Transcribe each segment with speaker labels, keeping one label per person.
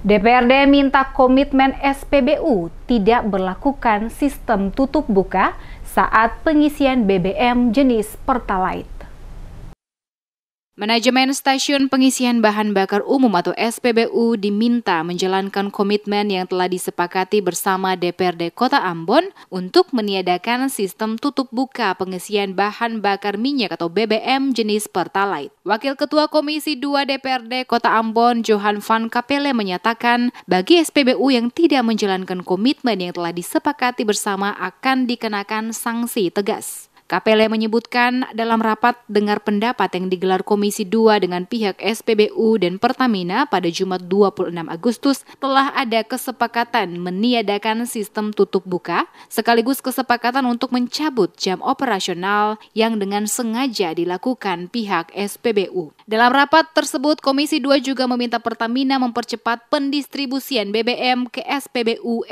Speaker 1: DPRD minta komitmen SPBU tidak berlakukan sistem tutup buka saat pengisian BBM jenis Pertalite. Manajemen Stasiun Pengisian Bahan Bakar Umum atau SPBU diminta menjalankan komitmen yang telah disepakati bersama DPRD Kota Ambon untuk meniadakan sistem tutup buka pengisian bahan bakar minyak atau BBM jenis Pertalite. Wakil Ketua Komisi 2 DPRD Kota Ambon, Johan van Kapelle menyatakan bagi SPBU yang tidak menjalankan komitmen yang telah disepakati bersama akan dikenakan sanksi tegas. Kapelle menyebutkan dalam rapat dengar pendapat yang digelar Komisi 2 dengan pihak SPBU dan Pertamina pada Jumat 26 Agustus telah ada kesepakatan meniadakan sistem tutup buka sekaligus kesepakatan untuk mencabut jam operasional yang dengan sengaja dilakukan pihak SPBU. Dalam rapat tersebut, Komisi 2 juga meminta Pertamina mempercepat pendistribusian BBM ke SPBU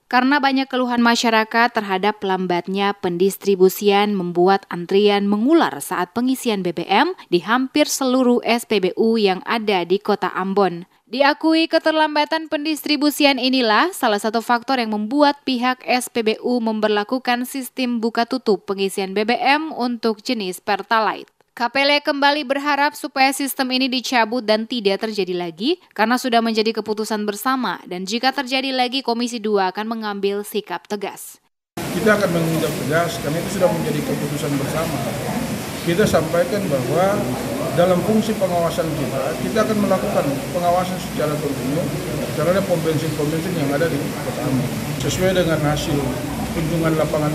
Speaker 1: karena banyak keluhan masyarakat terhadap lambatnya pendistribusian membuat antrian mengular saat pengisian BBM di hampir seluruh SPBU yang ada di Kota Ambon. Diakui keterlambatan pendistribusian inilah salah satu faktor yang membuat pihak SPBU memberlakukan sistem buka tutup pengisian BBM untuk jenis Pertalite. Kapelle kembali berharap supaya sistem ini dicabut dan tidak terjadi lagi karena sudah menjadi keputusan bersama dan jika terjadi lagi Komisi 2 akan mengambil sikap tegas.
Speaker 2: Kita akan menindak tegas karena itu sudah menjadi keputusan bersama. Kita sampaikan bahwa dalam fungsi pengawasan kita akan melakukan pengawasan secara kontinu terhadap pom-bensin yang ada di Kota Ambon. Sesuai dengan hasil kunjungan lapangan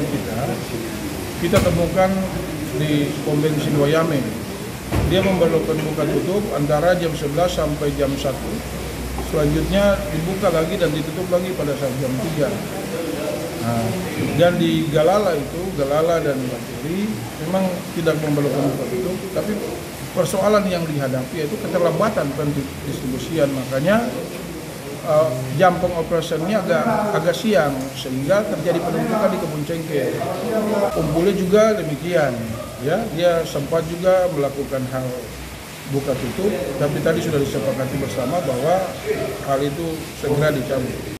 Speaker 2: kita temukan di pom-bensin Wayame. Dia memperlakukan buka tutup antara jam 11 sampai jam 1. Selanjutnya dibuka lagi dan ditutup lagi pada saat jam 3. Dan di Galala dan Baturi memang tidak memperlakukan buka tutup, tapi persoalan yang dihadapi yaitu keterlambatan pendistribusian, makanya jam pengoperasiannya agak siang sehingga terjadi penumpukan di Kebun Cengkeh. Umpulnya juga demikian, ya dia sempat juga melakukan hal buka tutup, tapi tadi sudah disepakati bersama bahwa hal itu segera dicabut.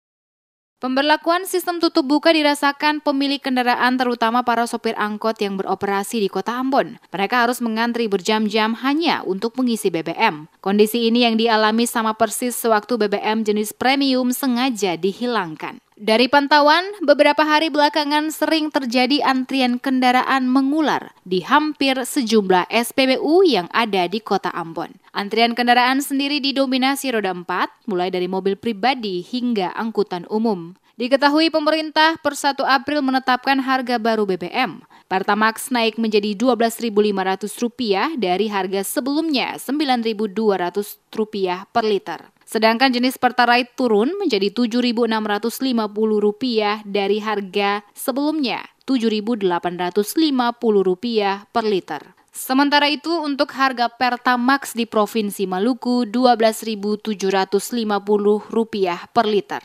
Speaker 1: Pemberlakuan sistem tutup buka dirasakan pemilik kendaraan terutama para sopir angkot yang beroperasi di Kota Ambon. Mereka harus mengantri berjam-jam hanya untuk mengisi BBM. Kondisi ini yang dialami sama persis sewaktu BBM jenis premium sengaja dihilangkan. Dari pantauan, beberapa hari belakangan sering terjadi antrian kendaraan mengular di hampir sejumlah SPBU yang ada di Kota Ambon. Antrian kendaraan sendiri didominasi roda 4, mulai dari mobil pribadi hingga angkutan umum. Diketahui pemerintah per 1 April menetapkan harga baru BBM. Pertamax naik menjadi Rp12.500 dari harga sebelumnya Rp9.200 per liter. Sedangkan jenis Pertalite turun menjadi Rp7.650 dari harga sebelumnya Rp7.850 per liter. Sementara itu untuk harga Pertamax di Provinsi Maluku Rp12.750 per liter.